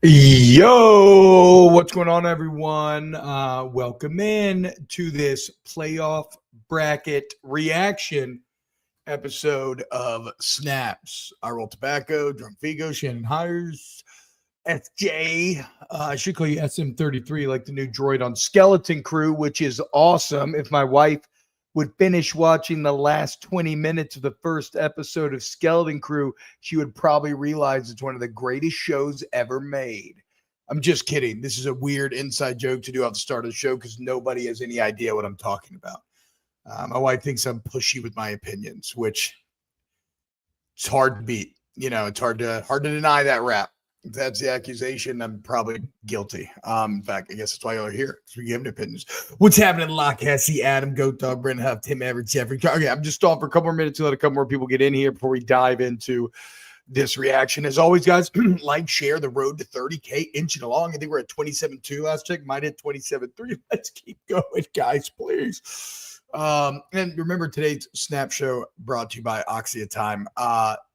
Yo, what's going on, everyone? Welcome in to this playoff bracket reaction episode of Snaps. I roll tobacco, drunk Vigo, Shannon Hires, FJ. I should call you SM33, like the new droid on Skeleton Crew, which is awesome. If my wife would finish watching the last 20 minutes of the first episode of Skeleton Crew, she would probably realize it's one of the greatest shows ever made. I'm just kidding. This is a weird inside joke to do at the start of the show because nobody has any idea what I'm talking about. My wife thinks I'm pushy with my opinions, which it's hard to beat. You know, it's hard to deny that rap. If that's the accusation, I'm probably guilty. In fact, I guess that's why y'all are here, because we give opinions. What's happening, Lock Hesse, Adam, Goat Dog, Brent Huff, Tim Everett, Jeffrey? Okay, I'm just off for a couple more minutes to let a couple more people get in here before we dive into this reaction. As always, guys, like, share. The road to 30K inching along. I think we're at 27.2 last check. Might hit 27.3. Let's keep going, guys, please. And remember, today's Snap Show brought to you by AXIA Time.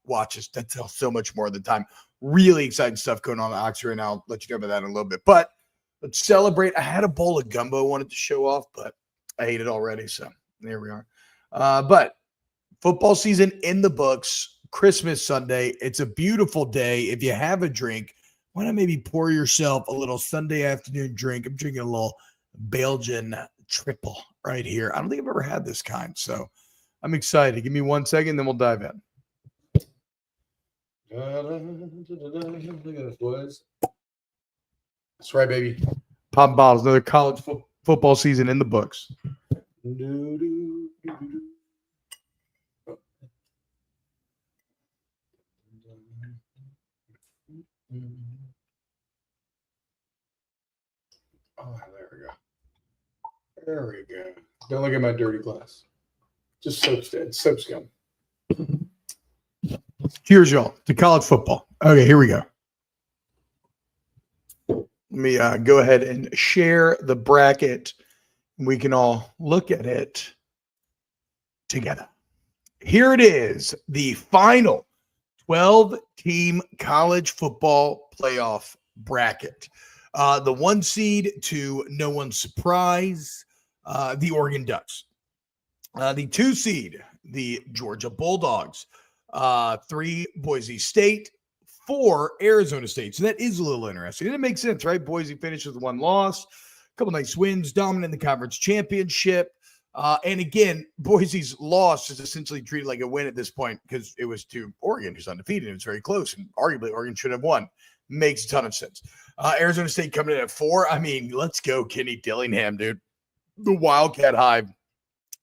Watch us. That's so much more than time. Really exciting stuff going on at Oxia right now. I'll let you know about that in a little bit. But let's celebrate. I had a bowl of gumbo I wanted to show off, but I ate it already. So there we are. But football season in the books. Christmas Sunday. It's a beautiful day. If you have a drink, why not maybe pour yourself a little Sunday afternoon drink? I'm drinking a little Belgian triple right here. I don't think I've ever had this kind. So I'm excited. Give me 1 second, then we'll dive in. Look at this, boys. That's right, baby. Pop bottles. Another college football season in the books. Oh, there we go. There we go. Don't look at my dirty glass. Just soap scum. Cheers, y'all, to college football. Okay, here we go. Let me go ahead and share the bracket. We can all look at it together. Here it is, the final 12-team college football playoff bracket. The 1 seed, to no one's surprise, the Oregon Ducks. The 2 seed, the Georgia Bulldogs. 3, Boise State. 4, Arizona State. So that is a little interesting. And it makes sense, right? Boise finished with 1 loss, a couple nice wins, dominant in the conference championship. And again, Boise's loss is essentially treated like a win at this point because it was to Oregon, who's undefeated. It was very close, and arguably Oregon should have won. Makes a ton of sense. Arizona State coming in at 4. I mean, let's go, Kenny Dillingham, dude. The Wildcat Hive.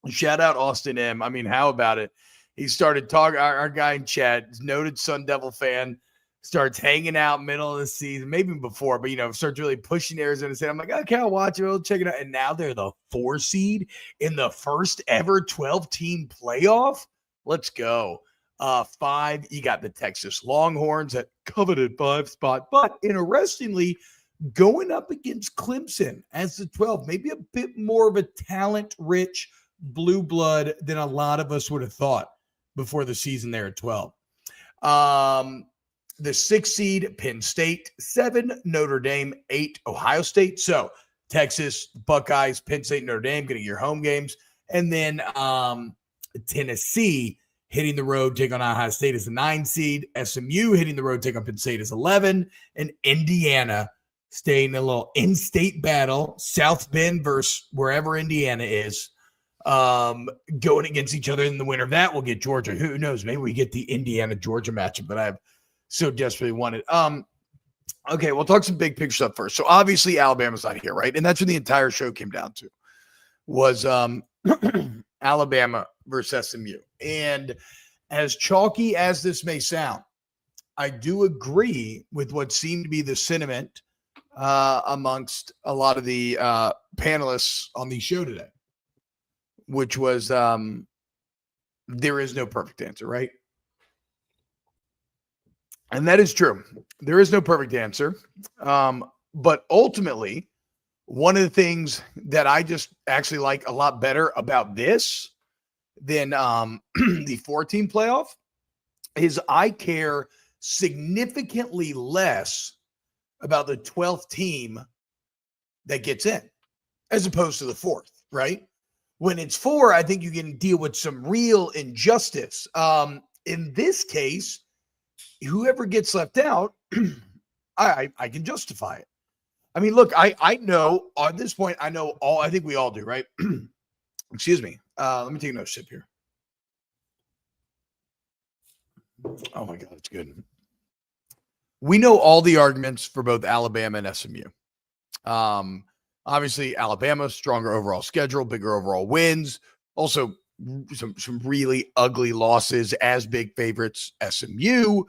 Shout out Austin M. I mean, how about it? He started talking, our guy in chat, noted Sun Devil fan, starts hanging out middle of the season, maybe before, but, starts really pushing Arizona State. I'm like, okay, I'll watch it. I'll check it out. And now they're the 4 seed in the first ever 12-team playoff. Let's go. 5, you got the Texas Longhorns at coveted 5 spot. But interestingly, going up against Clemson as the 12, maybe a bit more of a talent-rich blue blood than a lot of us would have thought before the season there at 12. The 6 seed, Penn State. 7, Notre Dame. 8, Ohio State. So Texas, Buckeyes, Penn State, Notre Dame getting your home games. And then Tennessee hitting the road, take on Ohio State as a 9 seed. SMU hitting the road, take on Penn State as 11. And Indiana staying in a little in-state battle. South Bend versus wherever Indiana is. Going against each other in the winner of that, we'll get Georgia. Who knows? Maybe we get the Indiana-Georgia matchup, but I've so desperately wanted. Okay, we'll talk some big picture stuff first. So obviously Alabama's not here, right? And that's what the entire show came down to, was Alabama versus SMU. And as chalky as this may sound, I do agree with what seemed to be the sentiment amongst a lot of the panelists on the show today, which was there is no perfect answer, right? And that is true. There is no perfect answer. But ultimately, one of the things that I just actually like a lot better about this than the 4-team playoff is I care significantly less about the 12th team that gets in as opposed to the 4th, right? When it's 4, I think you can deal with some real injustice. In this case, whoever gets left out, I can justify it. I mean, look, I know at this point, I know all, I think we all do, right? Excuse me. Let me take another sip here. Oh my God, it's good. We know all the arguments for both Alabama and SMU. Obviously, Alabama, stronger overall schedule, bigger overall wins. Also, some really ugly losses as big favorites. SMU,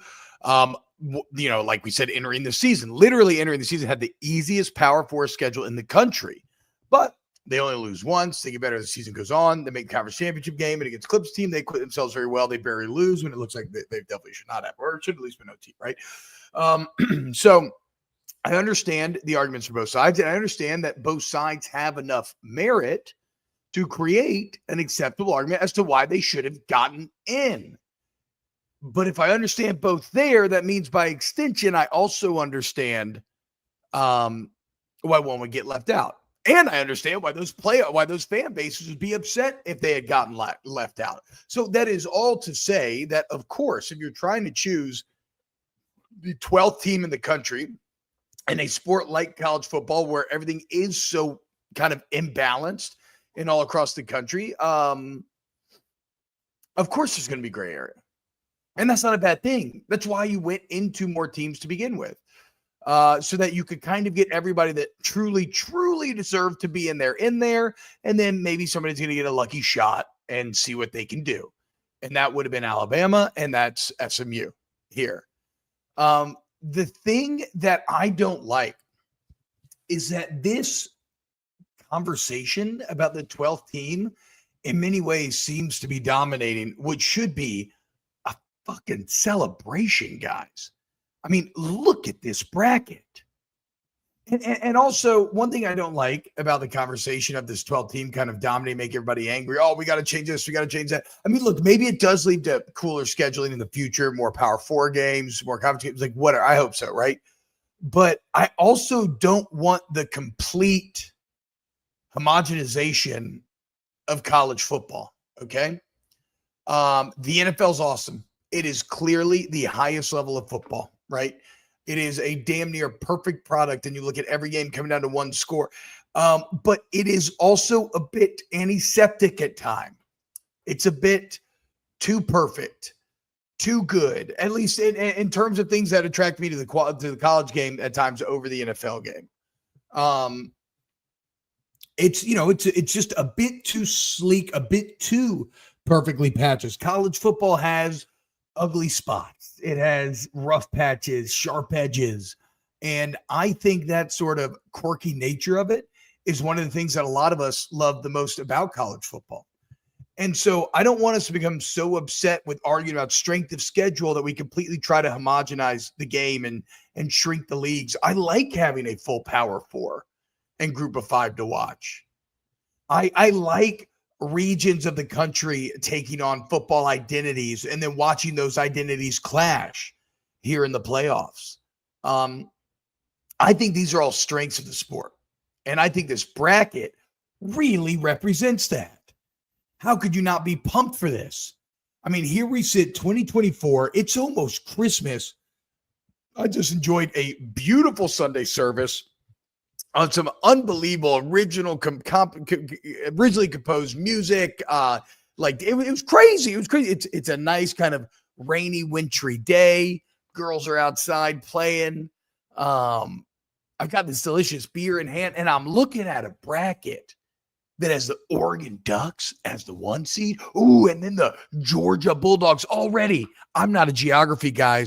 like we said, entering the season, had the easiest Power 4 schedule in the country. But they only lose once. They get better as the season goes on. They make the conference championship game, and against Clips team, they quit themselves very well. They barely lose when it looks like they definitely should not have, or it should at least been OT, right? So I understand the arguments for both sides, and I understand that both sides have enough merit to create an acceptable argument as to why they should have gotten in. But if I understand both there, that means by extension, I also understand why one would get left out. And I understand why those fan bases would be upset if they had gotten left out. So that is all to say that, of course, if you're trying to choose the 12th team in the country in a sport like college football where everything is so kind of imbalanced and all across the country, of course there's going to be gray area. And that's not a bad thing. That's why you went into more teams to begin with. So that you could kind of get everybody that truly, truly deserved to be in there. And then maybe somebody's going to get a lucky shot and see what they can do. And that would have been Alabama, and that's SMU here. The thing that I don't like is that this conversation about the 12th team in many ways seems to be dominating what should be a fucking celebration, guys. I mean, look at this bracket. And also, one thing I don't like about the conversation of this 12 team kind of dominating, make everybody angry. Oh, we got to change this. We got to change that. I mean, look, maybe it does lead to cooler scheduling in the future, more Power 4 games, more conference games, like whatever. I hope so, right? But I also don't want the complete homogenization of college football, okay? The NFL's awesome. It is clearly the highest level of football, right? It is a damn near perfect product, and you look at every game coming down to one score. But it is also a bit antiseptic at times. It's a bit too perfect, too good, at least in terms of things that attract me to the college game at times over the NFL game. It's just a bit too sleek, a bit too perfectly patches. College football has ugly spots. It has rough patches, sharp edges. And I think that sort of quirky nature of it is one of the things that a lot of us love the most about college football. And so I don't want us to become so upset with arguing about strength of schedule that we completely try to homogenize the game and shrink the leagues. I like having a full Power 4 and Group of 5 to watch. I like regions of the country taking on football identities and then watching those identities clash here in the playoffs. I think these are all strengths of the sport. And I think this bracket really represents that. How could you not be pumped for this? I mean, here we sit, 2024. It's almost Christmas. I just enjoyed a beautiful Sunday service on some unbelievable originally composed music. It was crazy. It was crazy. It's a nice kind of rainy, wintry day. Girls are outside playing. I've got this delicious beer in hand, and I'm looking at a bracket that has the Oregon Ducks as the 1 seed. Ooh, and then the Georgia Bulldogs already. I'm not a geography guy,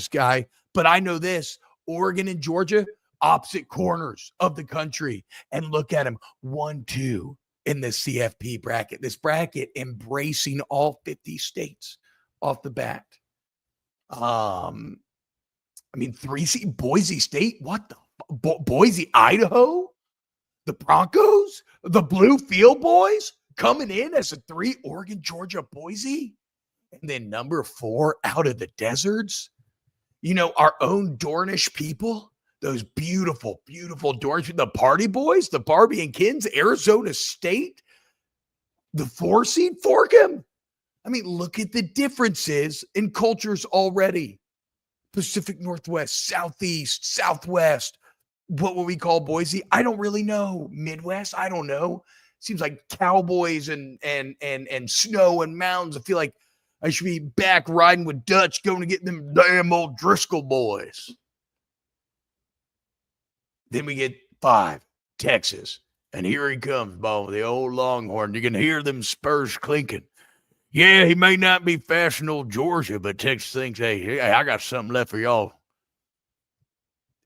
but I know this. Oregon and Georgia, opposite corners of the country. And look at them, 1-2 in the CFP bracket. This bracket embracing all 50 states off the bat. 3 seed Boise State. What the Boise, Idaho? The Broncos, the Blue Field Boys coming in as a 3, Oregon, Georgia, Boise. And then number 4 out of the deserts, our own Dornish people Those beautiful, beautiful doors. The Party Boys, the Barbie and Kins, Arizona State, the 4 seed, fork him. I mean, look at the differences in cultures already. Pacific Northwest, Southeast, Southwest. What would we call Boise? I don't really know. Midwest? I don't know. Seems like cowboys and snow and mountains. I feel like I should be back riding with Dutch, going to get them damn old Driscoll boys. Then we get 5, Texas. And here he comes, ball, the old Longhorn. You can hear them spurs clinking. Yeah, he may not be fast in old Georgia, but Texas thinks, hey, I got something left for y'all.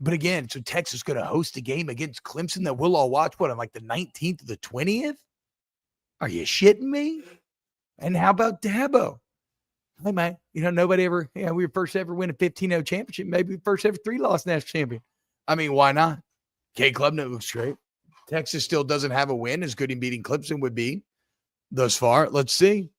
But again, so Texas is going to host a game against Clemson that we'll all watch, what, on like the 19th or the 20th? Are you shitting me? And how about Dabo? Hey, man, nobody ever, we were first ever win a 15-0 championship, maybe first ever 3-loss national champion. I mean, why not? K Klubnik looks great. Texas still doesn't have a win as good in beating Clemson would be thus far. Let's see.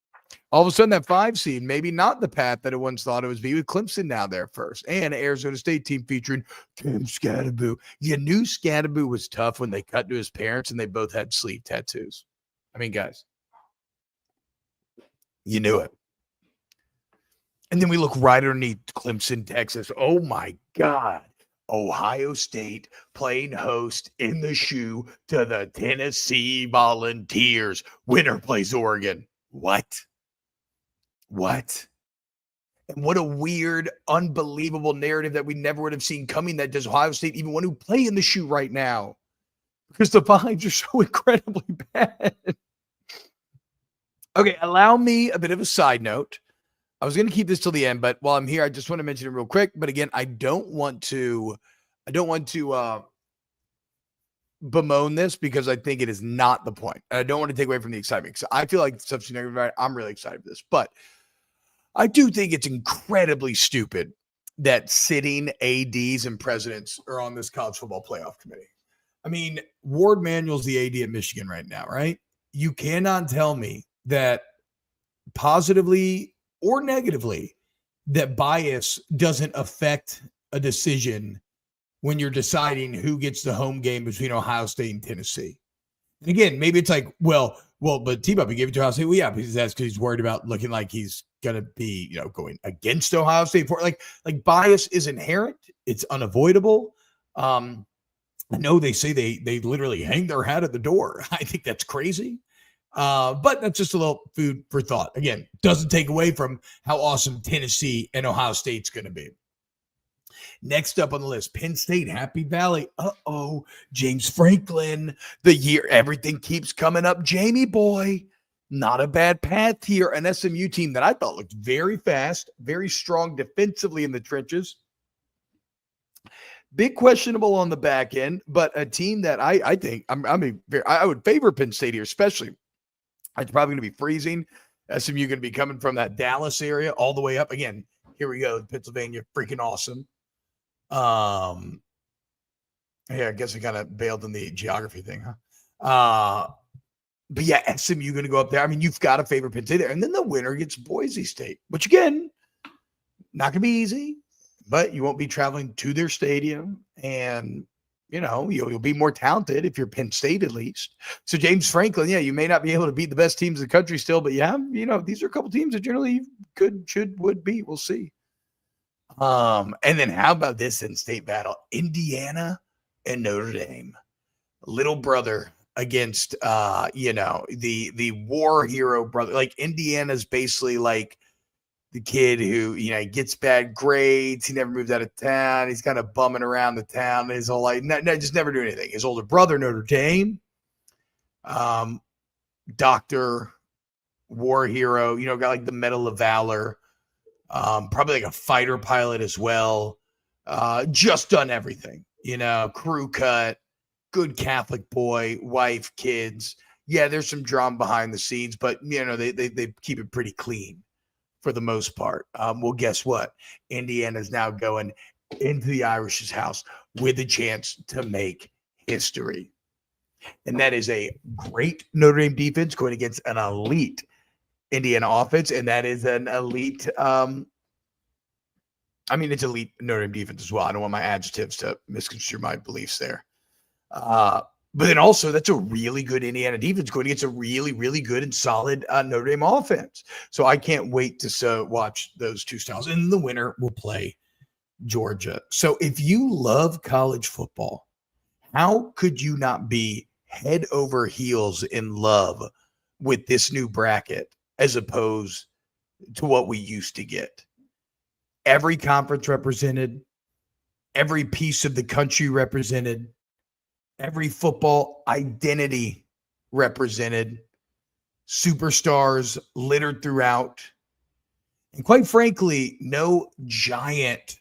All of a sudden, that 5 seed, maybe not the path that it once thought it was be, with Clemson now there first. And Arizona State team featuring Tim Scatterboo. You knew Scatterboo was tough when they cut to his parents and they both had sleeve tattoos. I mean, guys, you knew it. And then we look right underneath Clemson, Texas. Oh, my God. Ohio State playing host in the shoe to the Tennessee Volunteers. Winner plays Oregon. What? And what a weird, unbelievable narrative that we never would have seen coming, that does Ohio State even want to play in the shoe right now because the vibes are so incredibly bad. Okay, allow me a bit of a side note. I was going to keep this till the end, but while I'm here, I just want to mention it real quick. But again, I don't want to bemoan this because I think it is not the point. And I don't want to take away from the excitement. So I feel like I'm really excited for this, but I do think it's incredibly stupid that sitting ADs and presidents are on this college football playoff committee. I mean, Ward Manuel's the AD at Michigan right now, right? You cannot tell me that positively or negatively that bias doesn't affect a decision when you're deciding who gets the home game between Ohio State and Tennessee. And again, maybe it's like, well, but T-Bob, he gave it to Ohio State. Well, yeah, because he's worried about looking like he's going to be, going against Ohio State. Like bias is inherent. It's unavoidable. I know they say they literally hang their hat at the door. I think that's crazy. But that's just a little food for thought. Again, doesn't take away from how awesome Tennessee and Ohio State's going to be. Next up on the list, Penn State, Happy Valley. James Franklin. The year everything keeps coming up. Jamie boy, not a bad path here. An SMU team that I thought looked very fast, very strong defensively in the trenches. Big questionable on the back end, but a team that I think I would favor Penn State here, especially. It's probably going to be freezing. SMU going to be coming from that Dallas area all the way up. Again, here we go. Pennsylvania, freaking awesome. Yeah, I guess I kind of bailed on the geography thing, huh? But yeah, SMU going to go up there. I mean, you've got to favor Penn State there. And then the winner gets Boise State, which again, not going to be easy, but you won't be traveling to their stadium. And, you'll be more talented if you're Penn State at least. So James Franklin, yeah, you may not be able to beat the best teams in the country still, but yeah, these are a couple teams that generally would beat. We'll see. And then how about this in-state battle? Indiana and Notre Dame. Little brother against, the war hero brother. Like Indiana's basically like the kid who, he gets bad grades. He never moves out of town. He's kind of bumming around the town his whole life. Just never do anything. His older brother, Notre Dame, doctor, war hero, got like the Medal of Valor, probably like a fighter pilot as well. Just done everything, crew cut, good Catholic boy, wife, kids. Yeah, there's some drama behind the scenes, but, they keep it pretty clean for the most part. Well, guess what? Indiana's now going into the Irish's house with a chance to make history. And that is a great Notre Dame defense going against an elite Indiana offense. And that is an elite I mean, it's elite Notre Dame defense as well. I don't want my adjectives to misconstrue my beliefs there. But then also, that's a really good Indiana defense going against a really, really good and solid Notre Dame offense. So I can't wait to watch those two styles. And the winner will play Georgia. So if you love college football, how could you not be head over heels in love with this new bracket as opposed to what we used to get? Every conference represented, every piece of the country represented, every football identity represented, superstars littered throughout, and quite frankly, no giant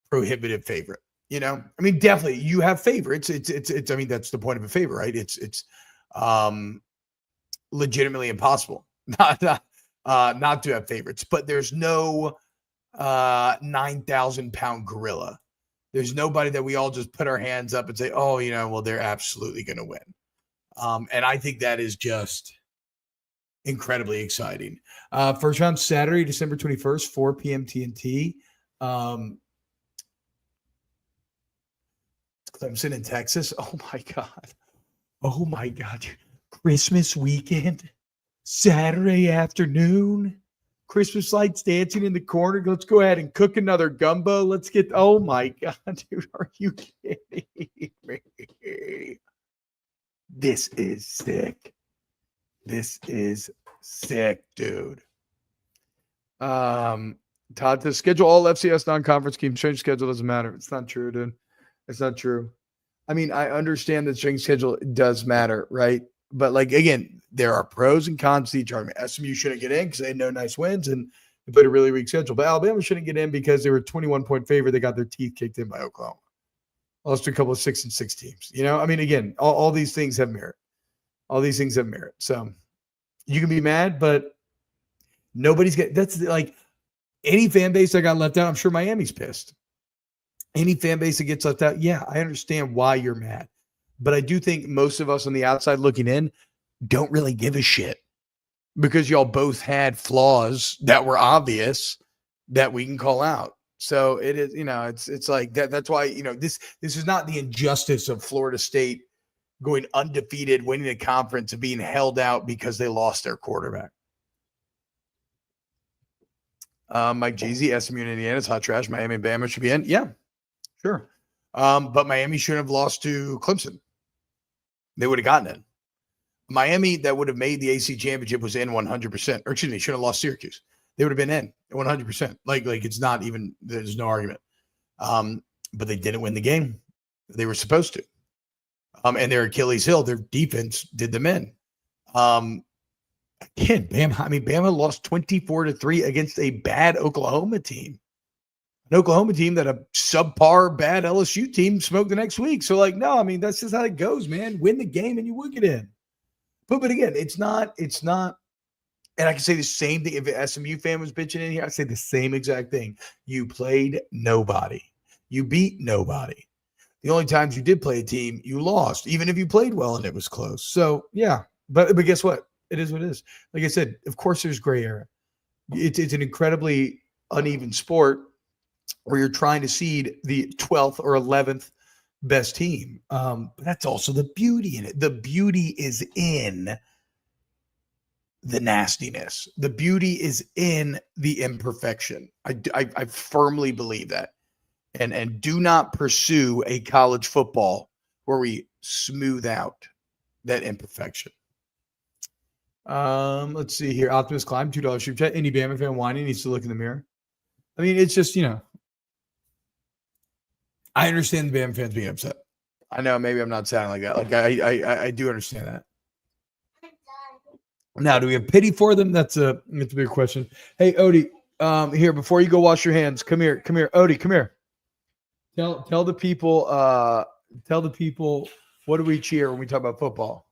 prohibitive favorite. You know, I mean, definitely you have favorites. It's I mean, that's the point of a favorite, right? It's legitimately impossible not to have favorites, but there's no 9,000-pound gorilla. There's nobody that we all just put our hands up and say, oh, you know, well, they're absolutely going to win. And I think that is just incredibly exciting. First round Saturday, December 21st, 4 p.m. TNT. Clemson in Texas. Oh my God. Oh my God. Christmas weekend, Saturday afternoon, Christmas lights dancing in the corner. Let's go ahead and cook another gumbo. Let's get, oh my God, dude, are you kidding me? This is sick. This is sick, dude. Todd says, schedule all FCS non-conference games. Change schedule doesn't matter. It's not true, dude. It's not true. I mean, I understand that strength schedule does matter, right? But like, again, there are pros and cons to each argument. SMU shouldn't get in because they had no nice wins and they played a really weak schedule. But Alabama shouldn't get in because they were a 21-point favorite. They got their teeth kicked in by Oklahoma. Lost to a couple of 6-6 teams. You know, I mean, again, all these things have merit. All these things have merit. So you can be mad, but nobody's getting, that's like any fan base that got left out. I'm sure Miami's pissed. Any fan base that gets left out, yeah, I understand why you're mad. But I do think most of us on the outside looking in don't really give a shit because y'all both had flaws that were obvious that we can call out. So it is, you know, it's like that. That's why, you know, this is not the injustice of Florida State going undefeated, winning a conference and being held out because they lost their quarterback. Mike Jeezy, SMU and Indiana, it's hot trash. Miami and Bama should be in. Yeah, sure. But Miami shouldn't have lost to Clemson. They would have gotten in. Miami that would have made the AC championship was in 100%. Or excuse me, should have lost Syracuse. They would have been in 100%. Like it's not even, there's no argument. But they didn't win the game. They were supposed to. And their Achilles heel, their defense did them in. Again, Bama lost 24-3 against a bad Oklahoma team. An Oklahoma team that a subpar bad LSU team smoked the next week. So like, no, I mean, that's just how it goes, man. Win the game and you will get in. But again, it's not, and I can say the same thing. If an SMU fan was bitching in here, I'd say the same exact thing. You played nobody. You beat nobody. The only times you did play a team, you lost, even if you played well and it was close. So yeah, but guess what? It is what it is. Like I said, of course there's gray area. It's an incredibly uneven sport where you're trying to seed the 12th or 11th best team. But that's also the beauty in it. The beauty is in the nastiness. The beauty is in the imperfection. I firmly believe that. And do not pursue a college football where we smooth out that imperfection. Let's see here. Optimus Climb, $2 super chat. Any Bama fan whining needs to look in the mirror. I mean, it's just, you know, I understand the Bama fans being upset. I know maybe I'm not sounding like that. Like I do understand that. Now, do we have pity for them? That's a big question. Hey, Odie, here before you go wash your hands, come here, Odie, come here. Tell the people what do we cheer when we talk about football?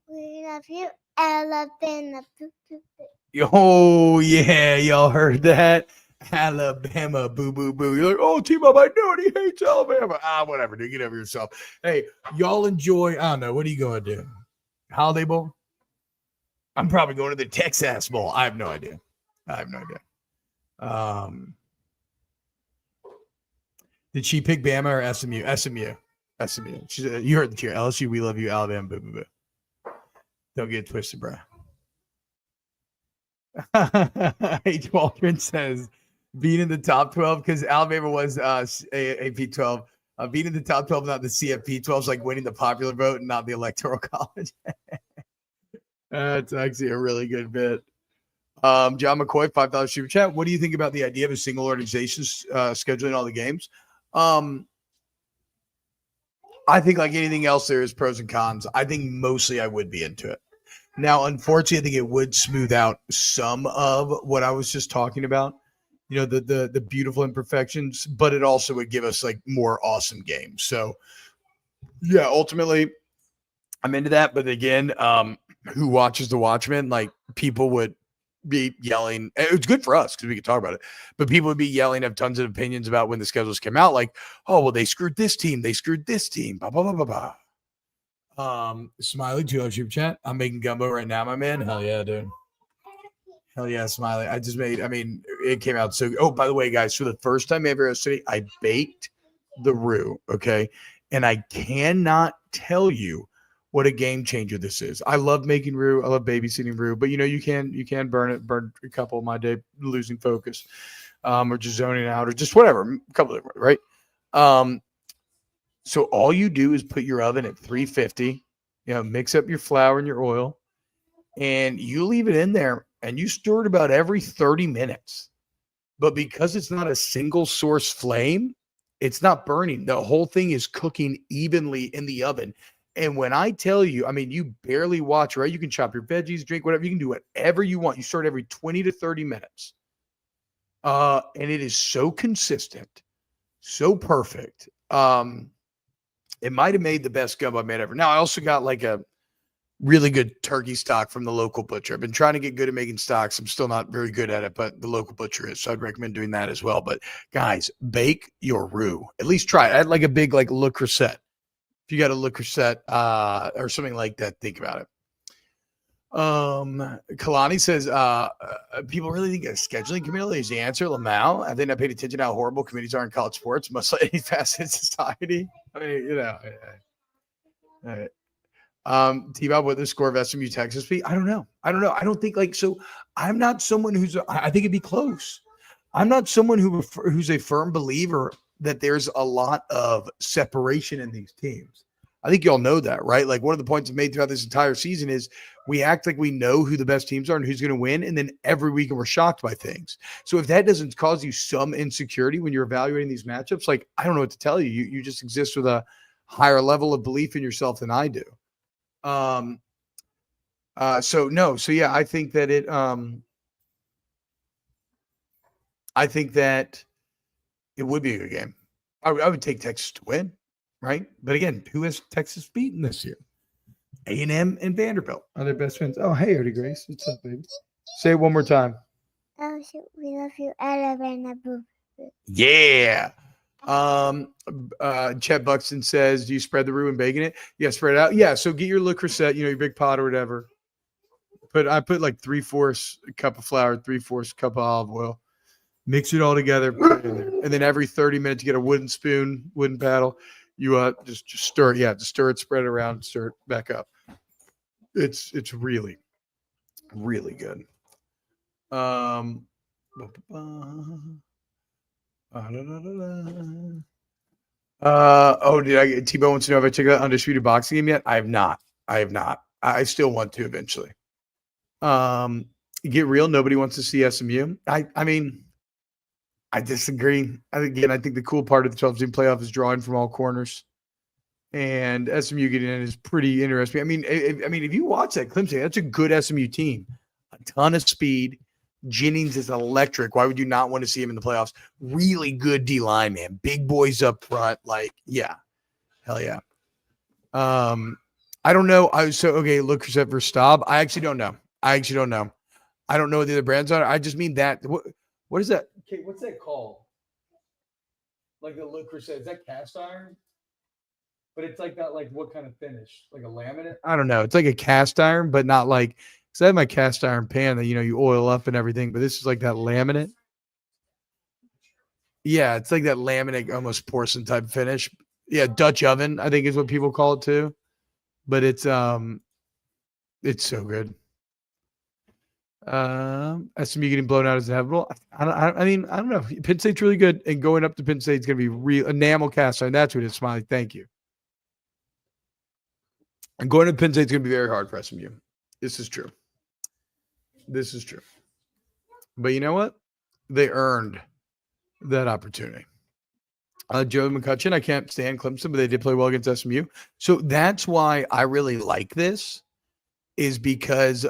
We love you, Alabama. Oh yeah, y'all heard that? Alabama, boo, boo, boo. You're like, oh, T-Bob, I know it. He hates Alabama. Whatever, dude. Get over yourself. Hey, y'all enjoy. I don't know. What are you going to do? Holiday Bowl? I'm probably going to the Texas Bowl. I have no idea. Did she pick Bama or SMU? SMU. You heard the cheer. LSU, we love you. Alabama, boo, boo, boo. Don't get twisted, bro. H. Waldron says being in the top 12 because Alabama was AP 12. Being in the top 12, not the CFP 12, is like winning the popular vote and not the electoral college. That's actually a really good bit. John McCoy, $5 super chat. What do you think about the idea of a single organization scheduling all the games? I think like anything else, there is pros and cons. I think mostly I would be into it. Now, unfortunately, I think it would smooth out some of what I was just talking about. You know, the beautiful imperfections, but it also would give us like more awesome games. So, yeah, ultimately, I'm into that. But again, who watches the Watchmen? Like people would be yelling. It's good for us because we could talk about it. But people would be yelling, have tons of opinions about when the schedules came out. Like, oh, well, they screwed this team. They screwed this team. Blah, blah, blah, blah, blah. Smiley, $2 super chat. I'm making gumbo right now, my man. Hell yeah, dude. Hell yeah, Smiley. It came out so. Oh, by the way, guys, for the first time ever at City, I baked the roux. Okay. And I cannot tell you what a game changer this is. I love making roux. I love babysitting roux, but you can burn a couple of my day losing focus, or just zoning out or just whatever, a couple of different, right? So all you do is put your oven at 350, mix up your flour and your oil, and you leave it in there and you stir it about every 30 minutes. But because it's not a single source flame, it's not burning. The whole thing is cooking evenly in the oven. And when I tell you, you barely watch, right? You can chop your veggies, drink whatever. You can do whatever you want. You start every 20 to 30 minutes. And it is so consistent, so perfect. It might have made the best gumbo I've made ever. Now, I also got like a really good turkey stock from the local butcher. I've been trying to get good at making stocks. I'm still not very good at it, but the local butcher is. So I'd recommend doing that as well. But guys, bake your roux. At least try it. Add like a big like Le Creuset. If you got a Le Creuset or something like that, think about it. Kalani says, people really think a scheduling committee is the answer. Lamau, have they not paid attention to how horrible committees are in college sports? Must let any facet in society. All right. T-Bob, what the score of SMU Texas be? I don't know. I don't think I'm not someone I think it'd be close. I'm not someone who's a firm believer that there's a lot of separation in these teams. I think you all know that, right? Like one of the points I've made throughout this entire season is we act like we know who the best teams are and who's going to win. And then every weekend we're shocked by things. So if that doesn't cause you some insecurity when you're evaluating these matchups, like, I don't know what to tell you. You just exist with a higher level of belief in yourself than I do. So yeah, I think that it would be a good game. I would take Texas to win, right? But again, who has Texas beaten this year? A&M and Vanderbilt are their best friends. Oh, hey, Artie Grace. What's up, baby? Say it one more time. Oh, we love you, Alabama. Yeah. Chet Buxton says, do you spread the roux and bacon it? Yeah, spread it out. Yeah, so get your Le Creuset, your big pot or whatever. I put like 3/4 cup of flour, 3/4 cup of olive oil. Mix it all together, put it in there. And then every 30 minutes, you get a wooden spoon, wooden paddle. You just stir it. Yeah, just stir it, spread it around, stir it back up. It's really, really good. T-Bone wants to know if I checked out Undisputed Boxing Game yet? I have not. I still want to eventually. Get real. Nobody wants to see SMU. I disagree. I think the cool part of the 12-team playoff is drawing from all corners, and SMU getting in is pretty interesting. If you watch that Clemson, that's a good SMU team. A ton of speed. Jennings is electric. Why would you not want to see him in the playoffs? Really good D-line, man. Big boys up front. Yeah. Hell yeah. I don't know. Le Creuset versus Staub. I actually don't know. I don't know what the other brands are. I just mean that. What is that? Okay, what's that called? Like the Le Creuset. Is that cast iron? But it's like that, like what kind of finish? Like a laminate? I don't know. It's like a cast iron, but not like, because I have my cast iron pan that, you oil up and everything, but this is like that laminate. Yeah, it's like that laminate, almost porcelain type finish. Yeah, Dutch oven, I think is what people call it too. But it's so good. SMU getting blown out is inevitable. I mean, I don't know. Penn State's really good, and going up to Penn State's going to be real enamel cast iron. That's what it is, Smiley. Thank you. And going to Penn State's going to be very hard for SMU. This is true. This is true. But you know what? They earned that opportunity. Joe McCutcheon, I can't stand Clemson, but they did play well against SMU. So that's why I really like this, is because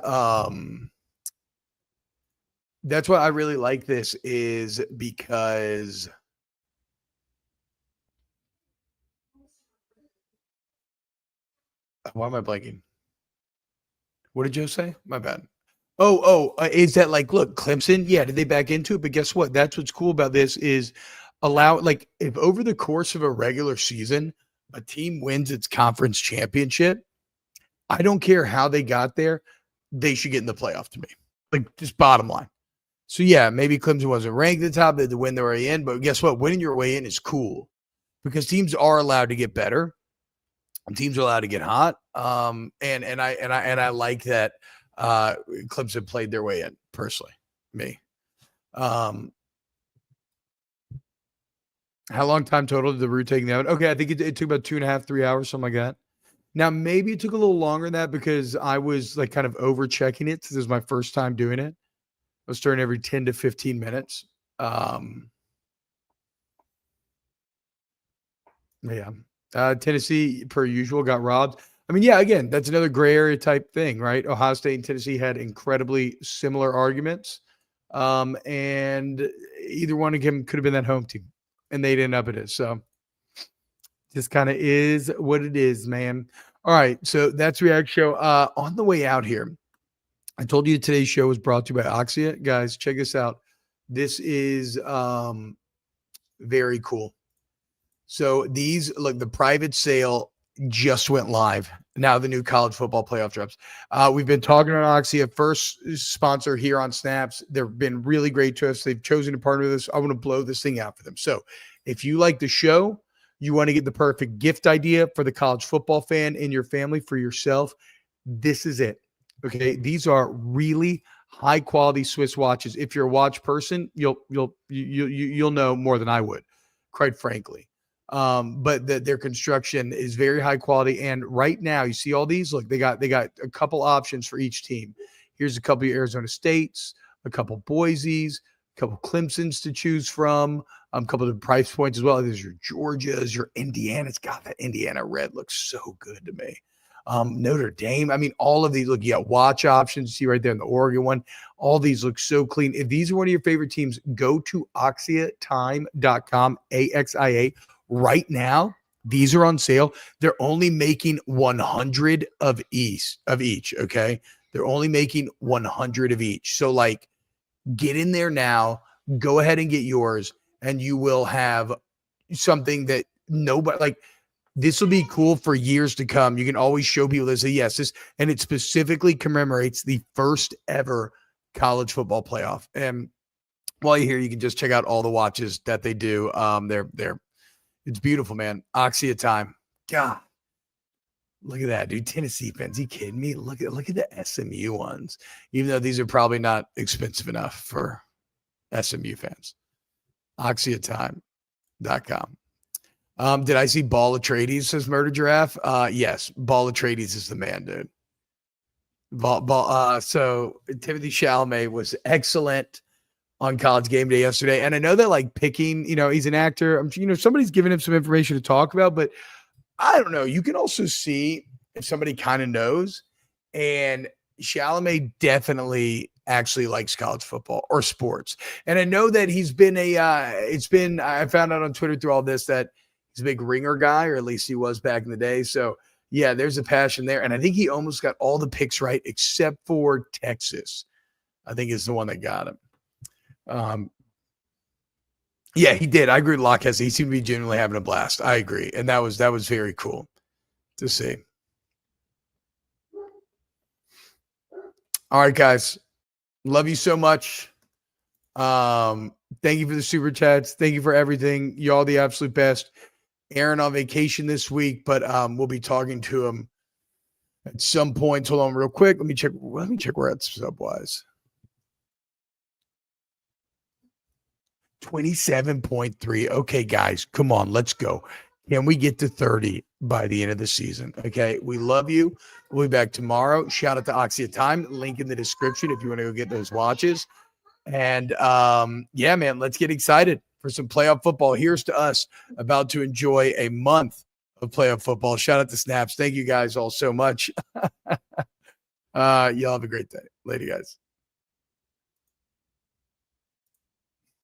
that's why I really like this, is because why am I blanking? What did Joe say? My bad. Is that like, look, Clemson? Yeah, did they back into it? But guess what? That's what's cool about this is like if over the course of a regular season, a team wins its conference championship, I don't care how they got there, they should get in the playoff to me. Like, just bottom line. So yeah, maybe Clemson wasn't ranked at the top, they had to win their way in, but guess what? Winning your way in is cool because teams are allowed to get better. Teams are allowed to get hot. And I like that Clemson played their way in, personally. Me. How long time total did the roux take out? Okay, I think it took about 2.5, 3 hours, something like that. Now, maybe it took a little longer than that because I was like kind of over checking it. This is my first time doing it. I was stirring every 10 to 15 minutes. Yeah. Tennessee, per usual, got robbed. I mean, yeah, again, that's another gray area type thing, right? Ohio State and Tennessee had incredibly similar arguments. And either one of them could have been that home team, and they'd end up at it. So just kind of is what it is, man. All right. So that's React Show. On the way out here, I told you today's show was brought to you by Oxia. Guys, check this out. This is very cool. So these, look, the private sale just went live. Now the new college football playoff drops. We've been talking about Oxia, first sponsor here on Snaps. They've been really great to us. They've chosen to partner with us. I want to blow this thing out for them. So if you like the show, you want to get the perfect gift idea for the college football fan in your family, for yourself, this is it. Okay, these are really high quality Swiss watches. If you're a watch person, you'll know more than I would, quite frankly. But their construction is very high quality. And right now, you see all these. Look, they got a couple options for each team. Here's a couple of Arizona States, a couple Boise's, a couple Clemson's to choose from, a couple of price points as well. There's your Georgia's, your Indiana's. God, that Indiana red looks so good to me. Notre Dame. I mean, all of these look, you got watch options. See right there in the Oregon one. All these look so clean. If these are one of your favorite teams, go to AXIATime.com, AXIA. Right now, these are on sale. They're only making 100 of each. Okay. They're only making 100 of each. So, like, get in there now, go ahead and get yours, and you will have something that nobody, like, this will be cool for years to come. You can always show people this. Yes, this, and it specifically commemorates the first ever college football playoff. And while you're here, you can just check out all the watches that they do. It's beautiful, man. Oxia Time. God, look at that, dude. Tennessee fans, you kidding me? Look at the SMU ones. Even though these are probably not expensive enough for SMU fans. AXIATime.com. Did I see Ball Atreides says Murder Giraffe? Yes, Ball Atreides is the man, dude. So Timothy Chalamet was excellent on College Game Day yesterday. And I know that, like, picking, he's an actor. Somebody's giving him some information to talk about, but I don't know. You can also see if somebody kind of knows. And Chalamet definitely actually likes college football or sports. And I know that he's been I found out on Twitter through all this that he's a big Ringer guy, or at least he was back in the day. So yeah, there's a passion there. And I think he almost got all the picks right except for Texas. I think is the one that got him. Yeah, he did. I agree with Locke. He seemed to be genuinely having a blast. I agree. And that was very cool to see. All right, guys. Love you so much. Thank you for the super chats. Thank you for everything. Y'all the absolute best. Aaron on vacation this week, but we'll be talking to him at some point. Hold on real quick. Let me check where at Subwise. 27.3. Okay, guys, come on, let's go. Can we get to 30 by the end of the season? Okay, we love you. We'll be back tomorrow. Shout out to Oxia Time. Link in the description if you want to go get those watches. And yeah, man, let's get excited for some playoff football. Here's to us about to enjoy a month of playoff football. Shout out to Snaps. Thank you guys all so much. Y'all have a great day. Later, guys.